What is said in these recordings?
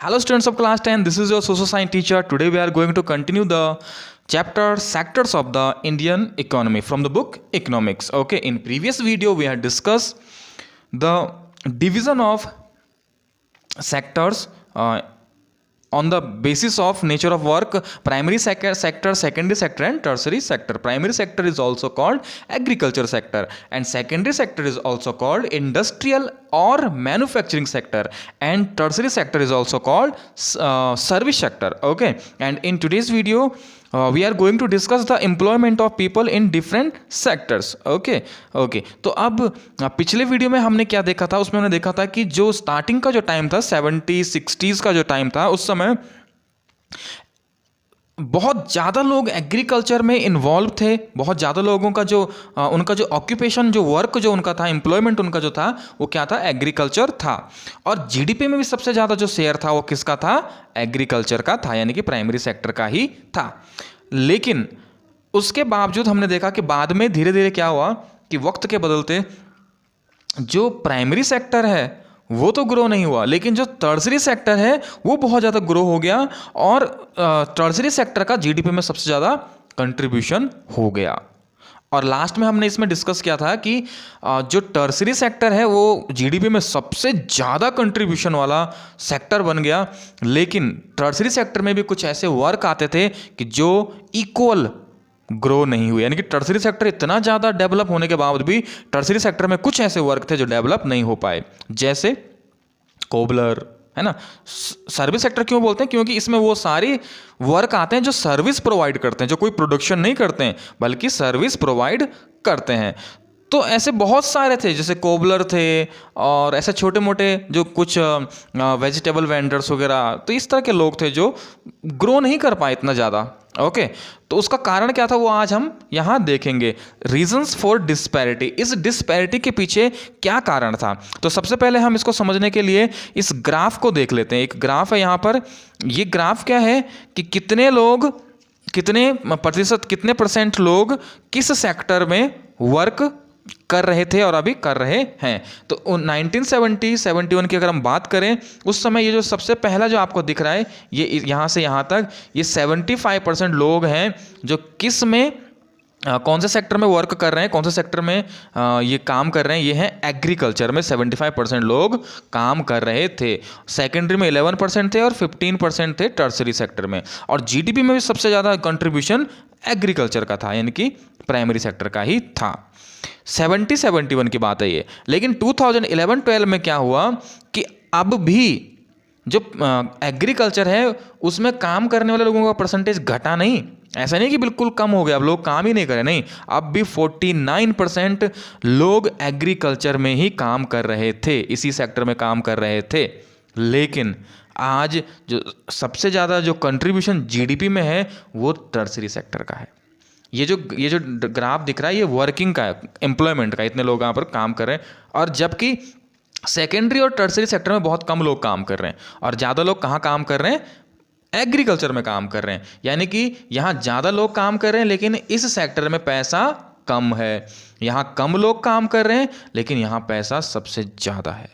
Hello students of class 10, this is your social science teacher. Today we are going to continue the chapter sectors of the Indian economy from the book Economics. Okay, in previous video we had discussed the division of sectors on the basis of nature of work, primary sector, secondary sector and tertiary sector. Primary sector is also called agriculture sector and secondary sector is also called industrial or manufacturing sector and tertiary sector is also called service sector. Okay, and in today's video we are going to discuss the employment of people in different sectors. okay तो अब पिछले video में हमने क्या देखा था, उसमें हमने देखा था कि जो स्टार्टिंग का जो टाइम था 70-60s का जो टाइम था, उस समय बहुत ज़्यादा लोग एग्रीकल्चर में इन्वॉल्व थे। बहुत ज़्यादा लोगों का जो उनका जो ऑक्यूपेशन, जो वर्क जो उनका था, एम्प्लॉयमेंट उनका जो था वो क्या था, एग्रीकल्चर था। और जीडीपी में भी सबसे ज़्यादा जो शेयर था वो किसका था, एग्रीकल्चर का था, यानी कि प्राइमरी सेक्टर का ही था। लेकिन उसके बावजूद हमने देखा कि बाद में धीरे धीरे क्या हुआ कि वक्त के बदलते जो प्राइमरी सेक्टर है वो तो ग्रो नहीं हुआ, लेकिन जो टर्सरी सेक्टर है वो बहुत ज़्यादा ग्रो हो गया और टर्सरी सेक्टर का जीडीपी में सबसे ज़्यादा कंट्रीब्यूशन हो गया। और लास्ट में हमने इसमें डिस्कस किया था कि जो टर्सरी सेक्टर है वो जीडीपी में सबसे ज़्यादा कंट्रीब्यूशन वाला सेक्टर बन गया। लेकिन टर्सरी सेक्टर में भी कुछ ऐसे वर्क आते थे कि जो इक्वल ग्रो नहीं हुए, यानी कि टर्सरी सेक्टर इतना ज़्यादा डेवलप होने के बावजूद भी टर्सरी सेक्टर में कुछ ऐसे वर्क थे जो डेवलप नहीं हो पाए, जैसे कोबलर, है ना। सर्विस सेक्टर क्यों बोलते हैं, क्योंकि इसमें वो सारी वर्क आते हैं जो सर्विस प्रोवाइड करते हैं, जो कोई प्रोडक्शन नहीं करते हैं बल्कि सर्विस प्रोवाइड करते हैं। तो ऐसे बहुत सारे थे, जैसे कोबलर थे और ऐसे छोटे मोटे जो कुछ वेजिटेबल वेंडर्स वगैरह, तो इस तरह के लोग थे जो ग्रो नहीं कर पाए इतना ज़्यादा। ओके, तो उसका कारण क्या था वो आज हम यहाँ देखेंगे। रीजंस फॉर डिस्पैरिटी, इस डिस्पैरिटी के पीछे क्या कारण था। तो सबसे पहले हम इसको समझने के लिए इस ग्राफ को देख लेते हैं। एक ग्राफ है यहाँ पर। ये ग्राफ क्या है कि कितने लोग, कितने प्रतिशत, कितने परसेंट लोग किस सेक्टर में वर्क कर रहे थे और अभी कर रहे हैं। तो 1970-71 की अगर हम बात करें, उस समय ये जो सबसे पहला जो आपको दिख रहा है, ये यहाँ से यहाँ तक ये 75% लोग हैं जो किस में कौन से सेक्टर में वर्क कर रहे हैं, कौन से सेक्टर में ये काम कर रहे हैं। ये हैं एग्रीकल्चर में 75% लोग काम कर रहे थे। सेकेंडरी में 11% थे और 15% थे टर्सरी सेक्टर में। और जीडीपी में भी सबसे ज़्यादा कंट्रीब्यूशन एग्रीकल्चर का था, यानी कि प्राइमरी सेक्टर का ही था। 70-71 की बात है ये। लेकिन 2011-12 में क्या हुआ कि अब भी जो एग्रीकल्चर है उसमें काम करने वाले लोगों का परसेंटेज घटा नहीं। ऐसा नहीं कि बिल्कुल कम हो गया, अब लोग काम ही नहीं करें, नहीं, अब भी 49% लोग एग्रीकल्चर में ही काम कर रहे थे, इसी सेक्टर में काम कर रहे थे। लेकिन आज जो सबसे ज़्यादा जो कंट्रीब्यूशन जीडीपी में है वो टर्सरी सेक्टर का है। ये जो ग्राफ दिख रहा है ये वर्किंग का है, एम्प्लॉयमेंट का, इतने लोग यहाँ पर काम कर रहे हैं। और जबकि सेकेंडरी और टर्सरी सेक्टर में बहुत कम लोग काम कर रहे हैं और ज़्यादा लोग कहाँ काम कर रहे हैं, एग्रीकल्चर में काम कर रहे हैं। यानी कि यहाँ ज़्यादा लोग काम कर रहे हैं लेकिन इस सेक्टर में पैसा कम है। यहाँ कम लोग काम कर रहे हैं लेकिन यहाँ पैसा सबसे ज़्यादा है।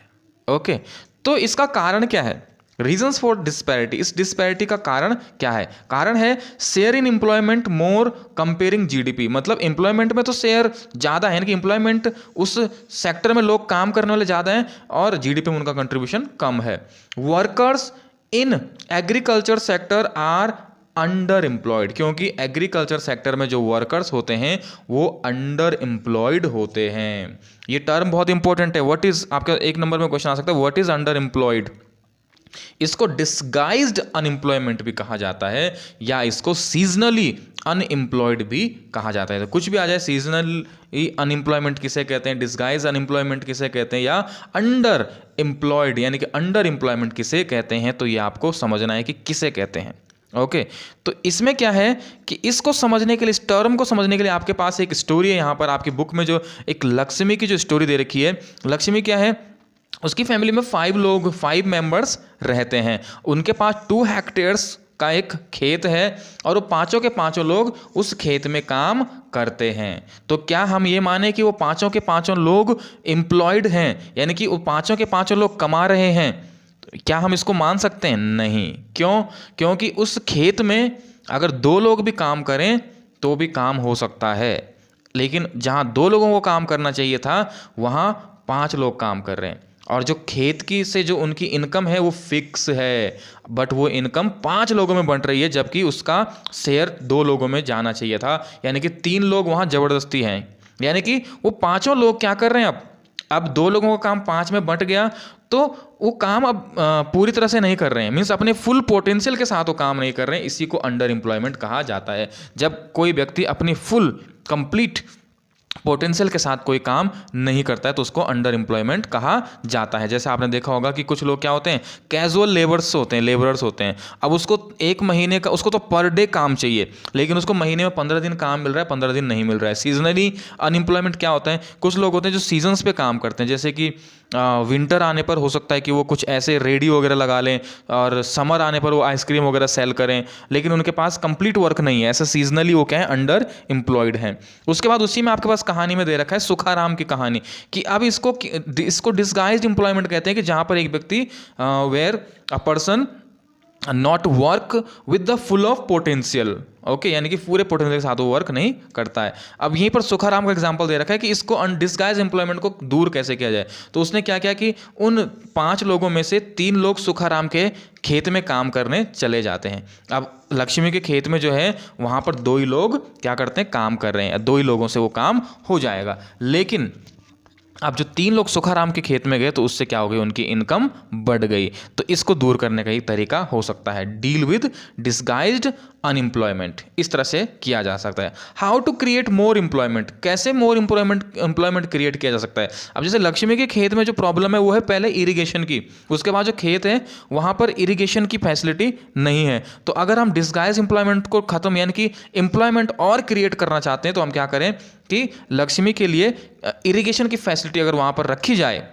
ओके, तो इसका कारण क्या है, रीजंस फॉर डिस्पैरिटी। इस डिस्पैरिटी का कारण क्या है, कारण है share in employment more comparing GDP. मतलब एम्प्लॉयमेंट में तो शेयर ज़्यादा है, यानी कि एम्प्लॉयमेंट उस सेक्टर में लोग काम करने वाले ज़्यादा हैं और जीडीपी में उनका कंट्रीब्यूशन कम है। Workers in agriculture sector are underemployed, क्योंकि एग्रीकल्चर सेक्टर में जो वर्कर्स होते हैं वो अंडर एम्प्लॉयड होते हैं। ये टर्म बहुत इंपॉर्टेंट है। व्हाट इज, आपका एक नंबर में क्वेश्चन आ सकता है, व्हाट इज अंडर एम्प्लॉयड। इसको डिस्गाइज्ड अनएम्प्लॉयमेंट भी कहा जाता है या इसको सीजनली अनएम्प्लॉयड भी कहा जाता है। तो कुछ भी आ जाए, सीजनली अनएम्प्लॉयमेंट किसे कहते हैं, डिस्गाइज अनएम्प्लॉयमेंट किसे कहते हैं, या अंडर एम्प्लॉयड यानी कि अंडर एम्प्लॉयमेंट किसे कहते हैं, तो ये आपको समझना है कि किसे कहते हैं। ओके, तो इसमें क्या है कि इसको समझने के लिए, इस टर्म को समझने के लिए आपके पास एक स्टोरी है। यहाँ पर आपकी बुक में जो एक लक्ष्मी की जो स्टोरी दे रखी है, लक्ष्मी क्या है, उसकी फैमिली में 5 मेंबर्स रहते हैं। उनके पास 2 हेक्टेयर्स का एक खेत है और वो पांचों के पांचों लोग उस खेत में काम करते हैं। तो क्या हम ये माने कि वो पांचों के पांचों लोग एम्प्लॉयड हैं, यानी कि वो पांचों के पांचों लोग कमा रहे हैं, क्या हम इसको मान सकते हैं? नहीं। क्यों? क्योंकि उस खेत में अगर 2 लोग भी काम करें तो भी काम हो सकता है, लेकिन जहाँ 2 लोगों को काम करना चाहिए था वहाँ 5 लोग काम कर रहे हैं, और जो खेत की से जो उनकी इनकम है वो फिक्स है, बट वो इनकम 5 लोगों में बंट रही है, जबकि उसका शेयर 2 लोगों में जाना चाहिए था। यानी कि 3 लोग वहाँ ज़बरदस्ती हैं, यानी कि वो पाँचों लोग क्या कर रहे हैं, अब 2 लोगों का काम 5 में बंट गया, तो वो काम अब पूरी तरह से नहीं कर रहे हैं, मीन्स अपने फुल पोटेंशियल के साथ वो काम नहीं कर रहे हैं। इसी को अंडर एम्प्लॉयमेंट कहा जाता है। जब कोई व्यक्ति अपनी फुल कंप्लीट पोटेंशियल के साथ कोई काम नहीं करता है तो उसको अंडर एम्प्लॉयमेंट कहा जाता है। जैसे आपने देखा होगा कि कुछ लोग क्या होते हैं, कैजुअल लेबर्स होते हैं। अब उसको 1 महीने का, उसको तो पर डे काम चाहिए, लेकिन उसको महीने में 15 दिन काम मिल रहा है, 15 दिन नहीं मिल रहा है। सीजनली अनएम्प्लॉयमेंट क्या होता है, कुछ लोग होते हैं जो सीजन्स पे काम करते हैं, जैसे कि विंटर आने पर हो सकता है कि वो कुछ ऐसे रेडी वगैरह लगा लें, और समर आने पर वो आइसक्रीम वगैरह सेल करें, लेकिन उनके पास कंप्लीट वर्क नहीं है, ऐसा सीजनली वो क्या है, अंडर एम्प्लॉयड हैं। उसके बाद उसी में आपके पास कहानी में दे रखा है सुखाराम की कहानी, कि अब इसको डिस्गाइज्ड एम्प्लॉयमेंट कहते हैं, कि जहाँ पर एक व्यक्ति where a person not work with the full of potential, okay, यानी कि पूरे पोटेंशियल के साथ वो वर्क नहीं करता है। अब यहीं पर सुखाराम का एग्जांपल दे रखा है कि इसको अनडिस्गाइज एम्प्लॉयमेंट को दूर कैसे किया जाए। तो उसने क्या किया कि उन 5 लोगों में से 3 लोग सुखाराम के खेत में काम करने चले जाते हैं। अब लक्ष्मी के खेत में जो है वहाँ पर 2 ही लोग क्या करते हैं, काम कर रहे हैं, 2 ही लोगों से वो काम हो जाएगा। लेकिन अब जो 3 लोग सुखाराम के खेत में गए तो उससे क्या हो गई, उनकी इनकम बढ़ गई। तो इसको दूर करने का ही तरीका हो सकता है, डील विद डिस्गाइज्ड अनएम्प्लॉयमेंट, इस तरह से किया जा सकता है। How to create more employment, कैसे मोर एम्प्लॉयमेंट क्रिएट किया जा सकता है। अब जैसे लक्ष्मी के खेत में जो प्रॉब्लम है वो है पहले इरिगेशन की, उसके बाद जो खेत है वहाँ पर इरिगेशन की फैसिलिटी नहीं है। तो अगर हम डिस्गाइज एम्प्लॉयमेंट को खत्म, यानी कि एम्प्लॉयमेंट और क्रिएट करना चाहते हैं, तो हम क्या करें कि लक्ष्मी के लिए इरिगेशन की फैसिलिटी अगर वहाँ पर रखी जाए,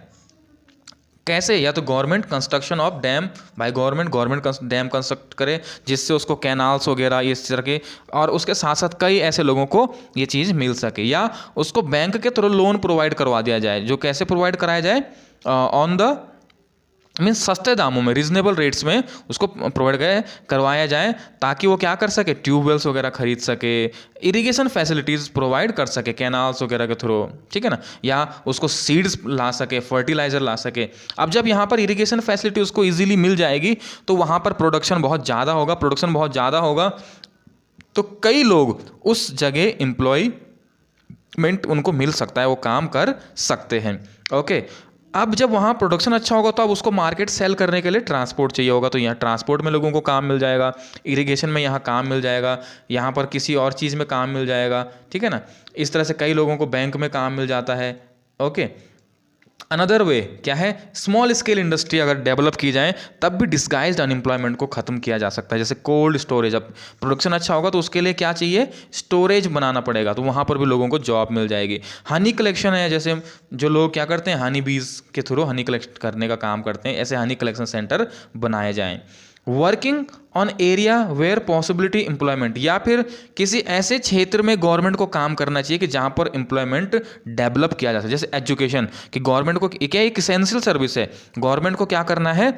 कैसे, या तो गवर्नमेंट कंस्ट्रक्शन ऑफ डैम, भाई गवर्नमेंट डैम कंस्ट्रक्ट करे, जिससे उसको कैनाल्स वगैरह इस तरह के, और उसके साथ साथ कई ऐसे लोगों को ये चीज़ मिल सके, या उसको बैंक के थ्रू लोन प्रोवाइड करवा दिया जाए, जो कैसे प्रोवाइड कराया जाए, ऑन द मीन्स सस्ते दामों में, रीजनेबल रेट्स में उसको प्रोवाइड करवाया जाए, ताकि वो क्या कर सके, ट्यूबवेल्स वगैरह खरीद सके, इरिगेशन फैसिलिटीज़ प्रोवाइड कर सके कैनाल्स वगैरह के थ्रू, ठीक है ना, या उसको सीड्स ला सके, फर्टिलाइजर ला सके। अब जब यहाँ पर इरिगेशन फैसिलिटी उसको ईजिली मिल जाएगी तो वहाँ पर प्रोडक्शन बहुत ज़्यादा होगा, तो कई लोग उस जगह एम्प्लॉयमेंट उनको मिल सकता है, वो काम कर सकते हैं। ओके, अब जब वहाँ प्रोडक्शन अच्छा होगा तो अब उसको मार्केट सेल करने के लिए ट्रांसपोर्ट चाहिए होगा, तो यहाँ ट्रांसपोर्ट में लोगों को काम मिल जाएगा, इरिगेशन में यहाँ काम मिल जाएगा, यहाँ पर किसी और चीज़ में काम मिल जाएगा, ठीक है ना। इस तरह से कई लोगों को बैंक में काम मिल जाता है। ओके, अनदर वे क्या है, स्मॉल स्केल इंडस्ट्री अगर डेवलप की जाए तब भी डिस्गाइज्ड अनएम्प्लॉयमेंट को खत्म किया जा सकता है। जैसे कोल्ड स्टोरेज, अब प्रोडक्शन अच्छा होगा तो उसके लिए क्या चाहिए, स्टोरेज बनाना पड़ेगा, तो वहाँ पर भी लोगों को जॉब मिल जाएगी। हनी कलेक्शन है, जैसे जो लोग क्या करते हैं, हनी बीज के थ्रू हनी कलेक्ट करने का काम करते हैं, ऐसे हनी कलेक्शन सेंटर बनाए जाएँ। Working on area where possibility employment, या फिर किसी ऐसे क्षेत्र में गवर्नमेंट को काम करना चाहिए कि जहाँ पर एम्प्लॉयमेंट डेवलप किया जा सके। जैसे एजुकेशन, कि गवर्नमेंट को क्या एक इसेंशियल सर्विस है, गवर्नमेंट को क्या करना है,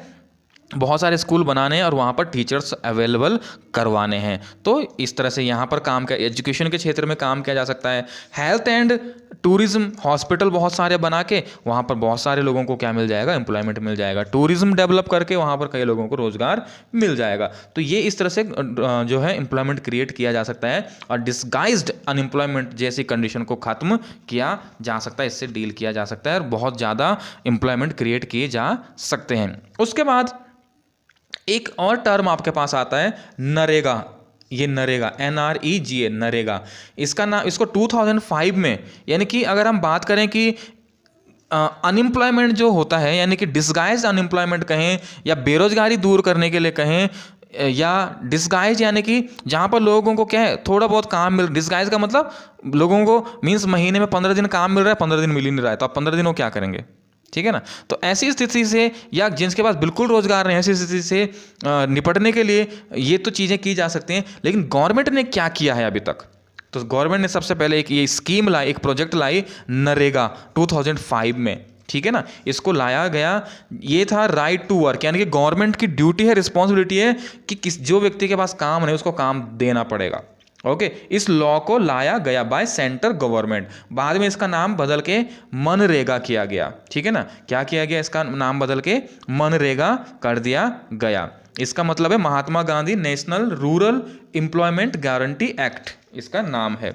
बहुत सारे स्कूल बनाने हैं और वहाँ पर टीचर्स अवेलेबल करवाने हैं। तो इस तरह से यहाँ पर काम का एजुकेशन के क्षेत्र में काम किया जा सकता है। हेल्थ एंड टूरिज्म, हॉस्पिटल बहुत सारे बना के वहाँ पर बहुत सारे लोगों को क्या मिल जाएगा, एम्प्लॉयमेंट मिल जाएगा। टूरिज्म डेवलप करके वहाँ पर कई लोगों को रोजगार मिल जाएगा। तो ये इस तरह से जो है एम्प्लॉयमेंट क्रिएट किया जा सकता है, और डिस्गाइज्ड अनएम्प्लॉयमेंट जैसी कंडीशन को खत्म किया जा सकता है, इससे डील किया जा सकता है, और बहुत ज़्यादा एम्प्लॉयमेंट क्रिएट किए जा सकते हैं। उसके बाद एक और टर्म आपके पास आता है नरेगा। ये नरेगा, NREGA, नरेगा, इसका नाम, इसको 2005 में, यानी कि अगर हम बात करें कि अनएम्प्लॉयमेंट जो होता है, यानी कि डिस्गाइज अनएम्प्लॉयमेंट कहें, या बेरोजगारी दूर करने के लिए कहें, या डिस्गाइज यानी कि जहाँ पर लोगों को क्या है, थोड़ा बहुत काम मिल, डिस्गाइज का मतलब लोगों को मीन्स महीने में 15 दिन काम मिल रहा है, 15 दिन मिल ही नहीं रहा है, तो आप 15 दिन वो क्या करेंगे, ठीक है ना। तो ऐसी स्थिति से, या जिनके पास बिल्कुल रोजगार नहीं, ऐसी स्थिति से निपटने के लिए ये तो चीज़ें की जा सकती हैं। लेकिन गवर्नमेंट ने क्या किया है अभी तक, तो गवर्नमेंट ने सबसे पहले एक ये स्कीम लाई, एक प्रोजेक्ट लाई नरेगा 2005 में, ठीक है ना, इसको लाया गया। ये था राइट टू वर्क, यानी कि गवर्नमेंट की ड्यूटी है, रिस्पॉन्सिबिलिटी है कि किस जो व्यक्ति के पास काम नहीं उसको काम देना पड़ेगा। ओके, इस लॉ को लाया गया बाय सेंट्रल गवर्नमेंट। बाद में इसका नाम बदल के मनरेगा किया गया। ठीक है ना, क्या किया गया, इसका नाम बदल के मनरेगा कर दिया गया। इसका मतलब है Mahatma Gandhi national rural employment guarantee act, इसका नाम है।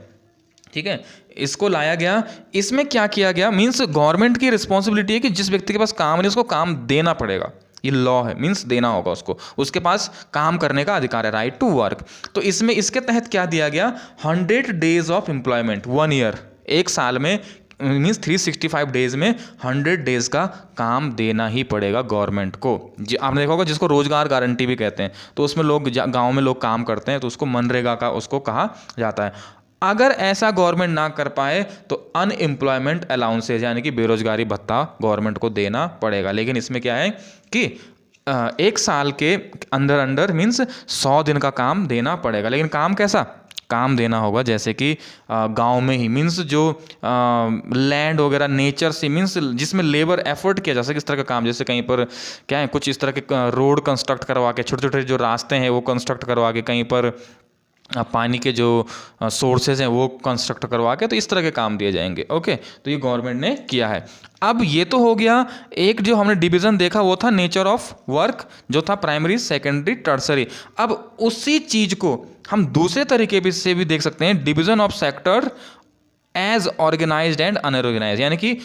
ठीक है, इसको लाया गया। इसमें क्या किया गया, मीन्स गवर्नमेंट की रिस्पॉन्सिबिलिटी है कि जिस व्यक्ति के पास काम नहीं उसको काम देना पड़ेगा। ये लॉ है, मीन्स देना होगा उसको, उसके पास काम करने का अधिकार है, राइट टू वर्क। तो इसमें इसके तहत क्या दिया गया, 100 डेज ऑफ एम्प्लॉयमेंट, 1 ईयर, एक साल में, मीन्स 365 डेज में 100 डेज का काम देना ही पड़ेगा गवर्नमेंट को। आपने देखा होगा जिसको रोजगार गारंटी भी कहते हैं, तो उसमें लोग गांव में लोग काम करते हैं तो उसको मनरेगा का उसको कहा जाता है। अगर ऐसा गवर्नमेंट ना कर पाए तो अनएम्प्लॉयमेंट अलाउंसेज, यानी कि बेरोजगारी भत्ता गवर्नमेंट को देना पड़ेगा। लेकिन इसमें क्या है कि एक साल के अंदर अंदर मीन्स 100 दिन का काम देना पड़ेगा। लेकिन काम कैसा काम देना होगा, जैसे कि गांव में ही, मीन्स जो लैंड वगैरह नेचर से, मीन्स जिसमें लेबर एफर्ट किया जा सके, इस तरह का काम। जैसे कहीं पर क्या है, कुछ इस तरह के रोड कंस्ट्रक्ट करवा के, छोटे छोटे जो रास्ते हैं वो कंस्ट्रक्ट करवा के, कहीं पर पानी के जो सोर्सेज हैं वो कंस्ट्रक्ट करवा के, तो इस तरह के काम दिए जाएंगे। ओके, तो ये गवर्नमेंट ने किया है। अब ये तो हो गया, एक जो हमने डिवीजन देखा वो था नेचर ऑफ वर्क, जो था प्राइमरी, सेकेंडरी, टर्सरी। अब उसी चीज को हम दूसरे तरीके से भी देख सकते हैं, division of sector as organised and unorganised. यानी कि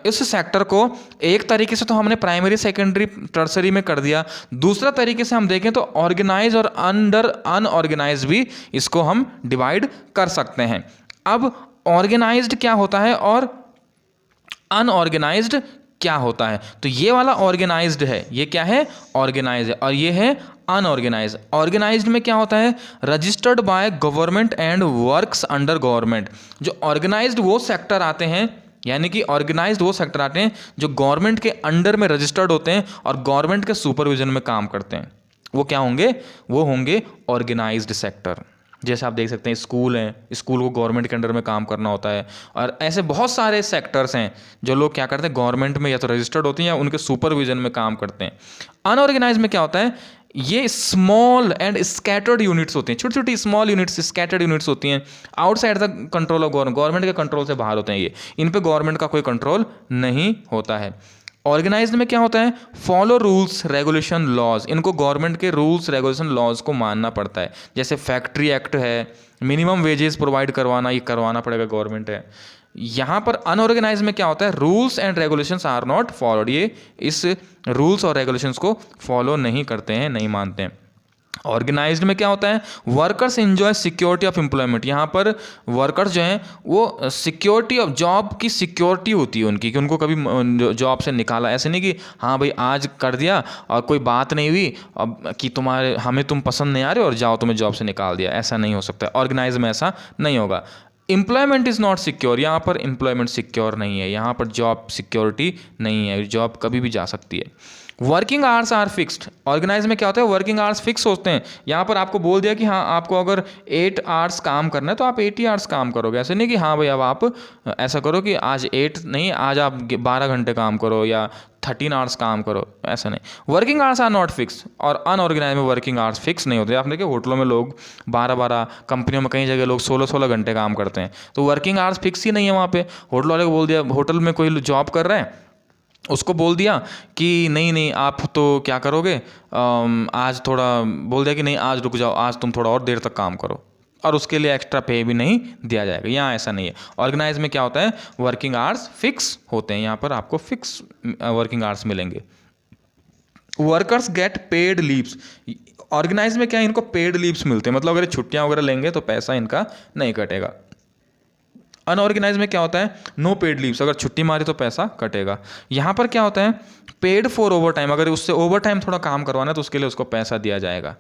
इस सेक्टर को एक तरीके से तो हमने प्राइमरी, सेकेंडरी, टर्सरी में कर दिया, दूसरा तरीके से हम देखें तो ऑर्गेनाइज और अंडर अनऑर्गेनाइज भी इसको हम डिवाइड कर सकते हैं। अब ऑर्गेनाइज्ड क्या होता है और अनऑर्गेनाइज्ड क्या होता है, तो ये वाला ऑर्गेनाइज्ड है, ये क्या है, ऑर्गेनाइज है, और ये है अनऑर्गेनाइज। ऑर्गेनाइज्ड में क्या होता है, registered by government and works under government. जो ऑर्गेनाइज्ड वो सेक्टर आते हैं, यानी कि ऑर्गेनाइज्ड वो सेक्टर आते हैं जो गवर्नमेंट के अंडर में रजिस्टर्ड होते हैं और गवर्नमेंट के सुपरविजन में काम करते हैं। वो क्या होंगे, वो होंगे ऑर्गेनाइज्ड सेक्टर। जैसे आप देख सकते हैं स्कूल हैं, स्कूल को गवर्नमेंट के अंडर में काम करना होता है, और ऐसे बहुत सारे सेक्टर्स हैं जो लोग क्या करते हैं, गवर्नमेंट में या तो रजिस्टर्ड होती हैं या उनके सुपरविजन में काम करते हैं। अनऑर्गेनाइज में क्या होता है, ये स्मॉल एंड स्कैटर्ड यूनिट्स होती हैं, छोटी छोटी स्मॉल यूनिट्स, स्कैटर्ड यूनिट्स होती हैं, outside the control of government, government के कंट्रोल से बाहर होते हैं ये, इन पे गवर्नमेंट का कोई कंट्रोल नहीं होता है। ऑर्गेनाइज्ड में क्या होता है, फॉलो रूल्स रेगुलेशन लॉज, इनको गवर्नमेंट के रूल्स रेगुलेशन लॉज को मानना पड़ता है। जैसे फैक्ट्री एक्ट है, मिनिमम वेजेस प्रोवाइड करवाना, ये करवाना पड़ेगा गवर्नमेंट है। यहाँ पर अनऑर्गेनाइज में क्या होता है, rules and regulations are not followed, ये इस रूल्स और रेगुलेशंस को फॉलो नहीं करते हैं, नहीं मानते हैं। ऑर्गेनाइज्ड में क्या होता है, workers enjoy security of employment, यहाँ पर वर्कर्स जो हैं वो सिक्योरिटी ऑफ जॉब की सिक्योरिटी होती है उनकी, कि उनको कभी जॉब से निकाला, ऐसे नहीं कि हाँ भाई आज कर दिया और कोई बात नहीं हुई, अब कि तुम्हारे हमें तुम पसंद नहीं आ रहे और जाओ तुम्हें जॉब से निकाल दिया, ऐसा नहीं हो सकता। ऑर्गेनाइज में ऐसा नहीं होगा। एम्प्लॉयमेंट इज़ नॉट सिक्योर, यहाँ पर एम्प्लॉयमेंट सिक्योर नहीं है, यहाँ पर जॉब सिक्योरिटी नहीं है, जॉब कभी भी जा सकती है। Working hours are fixed, organise में क्या होता है, वर्किंग आवर्स फिक्स होते हैं। यहाँ पर आपको बोल दिया कि हाँ आपको अगर 8 आवर्स काम करना है तो आप 80 आवर्स काम करोगे, ऐसे नहीं कि हाँ भाई अब आप ऐसा करो कि आज 8 नहीं, आज आप 12 घंटे काम करो या 13 आवर्स काम करो, ऐसा नहीं। Working hours are not fix, और अनऑर्गेनाइज में वर्किंग आवर्स फिक्स नहीं होते। आपने देखिए होटलों में लोग 12-12, कंपनियों में कई जगह लोग 16-16 घंटे काम करते हैं, तो वर्किंग आवर्स फिक्स ही नहीं है वहाँ पे। होटल वाले को बोल दिया, होटल में कोई जॉब कर रहा है उसको बोल दिया कि नहीं नहीं आप तो क्या करोगे, आज थोड़ा बोल दिया कि नहीं आज रुक जाओ, आज तुम थोड़ा और देर तक काम करो, और उसके लिए एक्स्ट्रा पे भी नहीं दिया जाएगा। यहाँ ऐसा नहीं है। ऑर्गेनाइज में क्या होता है, वर्किंग आवर्स फिक्स होते हैं, यहाँ पर आपको फिक्स वर्किंग आवर्स मिलेंगे। Workers get paid leaves, organise में क्या है, इनको पेड लीव्स मिलते हैं, मतलब अगर छुट्टियाँ वगैरह लेंगे तो पैसा इनका नहीं कटेगा। अनऑर्गेनाइज में क्या होता है, नो पेड लीव्स, अगर छुट्टी मारी तो पैसा कटेगा। यहाँ पर क्या होता है, पेड फॉर ओवर टाइम, अगर उससे ओवर टाइम थोड़ा काम करवाना है तो उसके लिए उसको पैसा दिया जाएगा।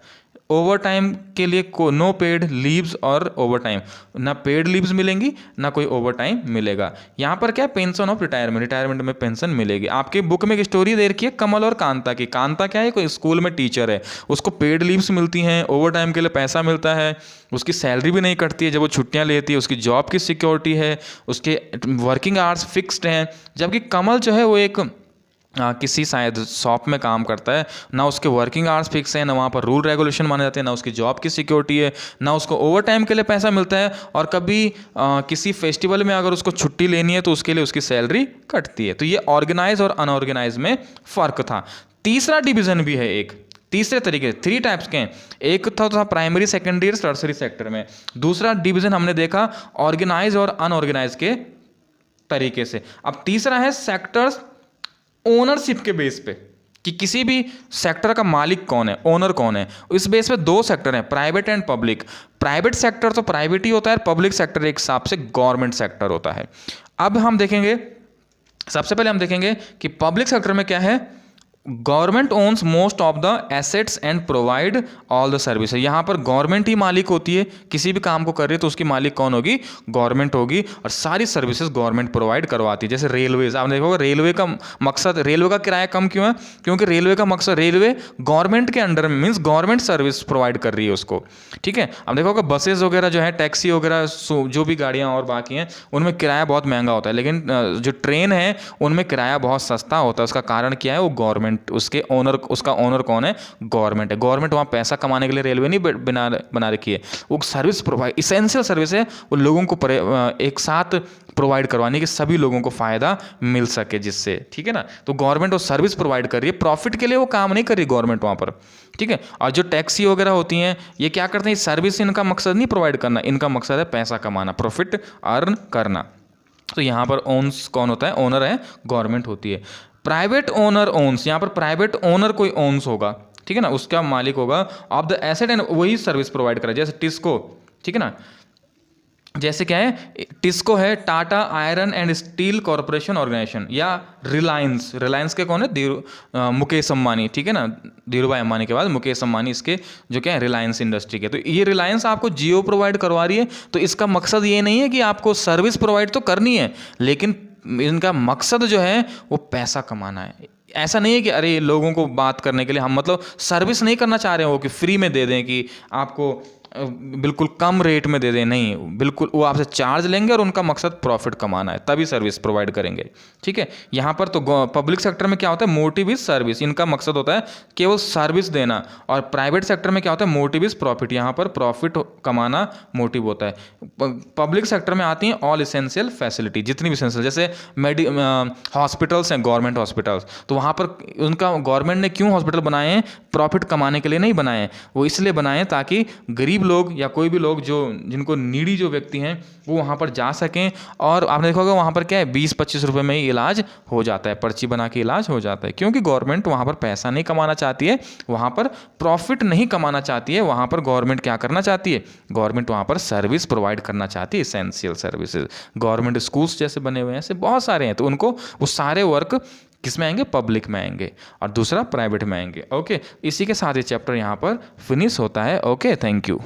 ओवर टाइम के लिए नो पेड लीव्स और ओवर टाइम, ना पेड लीव्स मिलेंगी ना कोई ओवर टाइम मिलेगा। यहाँ पर क्या है, पेंशन ऑफ रिटायरमेंट, रिटायरमेंट में पेंशन मिलेगी। आपके बुक में एक स्टोरी दे रखी है कमल और कांता की। कांता क्या है, कोई स्कूल में टीचर है, उसको पेड लीव्स मिलती हैं, ओवर टाइम के लिए पैसा मिलता है, उसकी सैलरी भी नहीं कटती है, जब वो छुट्टियाँ लेती है उसकी जॉब की सिक्योरिटी है, उसके वर्किंग आवर्स फिक्स्ड हैं, जबकि कमल जो है वो एक किसी शायद शॉप में काम करता है, ना उसके वर्किंग आवर्स फिक्स हैं, ना वहाँ पर रूल रेगुलेशन माने जाते हैं, ना उसकी जॉब की सिक्योरिटी है, ना उसको ओवर टाइम के लिए पैसा मिलता है, और कभी किसी फेस्टिवल में अगर उसको छुट्टी लेनी है तो उसके लिए उसकी सैलरी कटती है। तो ये ऑर्गेनाइज और अनऑर्गेनाइज में फ़र्क था। तीसरा डिवीज़न भी है एक, तीसरे तरीके, 3 टाइप्स के हैं। एक था प्राइमरी, सेकेंडरी, टर्सरी सेक्टर में। दूसरा डिवीज़न हमने देखा ऑर्गेनाइज और अनऑर्गेनाइज के तरीके से। अब तीसरा है सेक्टर्स ओनरशिप के बेस पे, कि किसी भी सेक्टर का मालिक कौन है, ओनर कौन है। इस बेस पे 2 सेक्टर हैं, private and public. Private sector तो प्राइवेट ही होता है, पब्लिक सेक्टर एक हिसाब से गवर्नमेंट सेक्टर होता है। अब हम देखेंगे, सबसे पहले हम देखेंगे कि पब्लिक सेक्टर में क्या है। Government owns most of the assets and provide all the service. यहाँ पर गवर्नमेंट ही मालिक होती है, किसी भी काम को कर रही है तो उसकी मालिक कौन होगी, गवर्नमेंट होगी, और सारी सर्विसेज गवर्नमेंट प्रोवाइड करवाती है। जैसे रेलवेज, आपने देखा होगा रेलवे का मकसद, रेलवे का किराया कम क्यों है, क्योंकि रेलवे का मकसद, रेलवे गवर्नमेंट के अंडर में, मीन्स गवर्नमेंट सर्विस प्रोवाइड कर रही है उसको, ठीक है। अब देखो होगा बसेज वगैरह जो है, टैक्सी वगैरह, जो भी गाड़ियाँ और बाकी हैं, उनमें किराया बहुत महंगा होता है, लेकिन जो ट्रेन है उनमें किराया बहुत सस्ता होता है। उसका कारण क्या है, वो गवर्नमेंट, उसके ओनर, उसका ओनर कौन है, गवर्नमेंट है। गवर्नमेंट वहाँ पैसा कमाने के लिए रेलवे नहीं बना रखी है, वो सर्विस प्रोवाइड, इसेंशियल सर्विस है, वो लोगों को एक साथ प्रोवाइड करवाने की, सभी लोगों को फायदा मिल सके जिससे, ठीक है ना। तो गवर्नमेंट वो सर्विस प्रोवाइड कर रही है, प्रॉफिट के लिए वो काम नहीं कर रही गवर्नमेंट वहाँ पर, ठीक है। और जो टैक्सी वगैरह होती हैं, ये क्या करते हैं, सर्विस, इनका मकसद नहीं प्रोवाइड करना, इनका मकसद है पैसा कमाना, प्रॉफिट अर्न करना। तो यहाँ पर ओन्स कौन होता है, ओनर है, गवर्नमेंट होती है। प्राइवेट ओनर ओन्स, यहाँ पर प्राइवेट ओनर कोई ओन्स होगा, ठीक है ना, उसका मालिक होगा ऑफ द एसेट एंड वही सर्विस प्रोवाइड करे, जैसे टिस्को, ठीक है ना। जैसे क्या है, टिस्को है Tata iron and steel corporation organisation, या रिलायंस, रिलायंस के कौन है, मुकेश अंबानी, ठीक है ना, धीरू भाई अंबानी के बाद मुकेश अंबानी इसके जो क्या है, रिलायंस इंडस्ट्री के। तो ये रिलायंस आपको जियो प्रोवाइड करवा रही है, तो इसका मकसद ये नहीं है कि आपको सर्विस प्रोवाइड तो करनी है, लेकिन इनका मकसद जो है वो पैसा कमाना है। ऐसा नहीं है कि अरे लोगों को बात करने के लिए हम, मतलब सर्विस नहीं करना चाह रहे हो कि फ्री में दे दें, कि आपको बिल्कुल कम रेट में दे दें, नहीं, बिल्कुल वो आपसे चार्ज लेंगे और उनका मकसद प्रॉफिट कमाना है, तभी सर्विस प्रोवाइड करेंगे, ठीक है। यहाँ पर तो पब्लिक सेक्टर में क्या होता है, मोटिव इज सर्विस, इनका मकसद होता है केवल सर्विस देना, और प्राइवेट सेक्टर में क्या होता है, मोटिव इज प्रॉफिट, यहाँ पर प्रॉफिट कमाना मोटिव होता है। पब्लिक सेक्टर में आती हैं ऑल इसेंशियल फैसिलिटी, जितनी भी इसेंशियल, जैसे हॉस्पिटल्स हैं, गवर्नमेंट हॉस्पिटल्स, तो वहाँ पर उनका गवर्नमेंट ने क्यों हॉस्पिटल बनाए हैं, प्रॉफिट कमाने के लिए नहीं बनाए हैं, वो इसलिए बनाए हैं ताकि गरीब लोग या कोई भी लोग जो, जिनको नीडी जो व्यक्ति हैं, वो वहाँ पर जा सकें। और आपने देखा होगा वहाँ पर क्या है, 20-25 रुपए में ही इलाज हो जाता है, पर्ची बना के इलाज हो जाता है, क्योंकि गवर्नमेंट वहाँ पर पैसा नहीं कमाना चाहती है, वहाँ पर प्रॉफिट नहीं कमाना चाहती है, वहाँ पर गवर्नमेंट क्या करना चाहती है, गवर्नमेंट वहाँ पर सर्विस प्रोवाइड करना चाहती है, एसेंशियल सर्विसेज। गवर्नमेंट स्कूल्स जैसे बने हुए हैं, ऐसे बहुत सारे हैं, तो उनको वो सारे वर्क किस में आएंगे, पब्लिक में आएंगे, और दूसरा प्राइवेट में आएंगे। ओके, इसी के साथ ये चैप्टर यहाँ पर फिनिश होता है। Okay, thank you.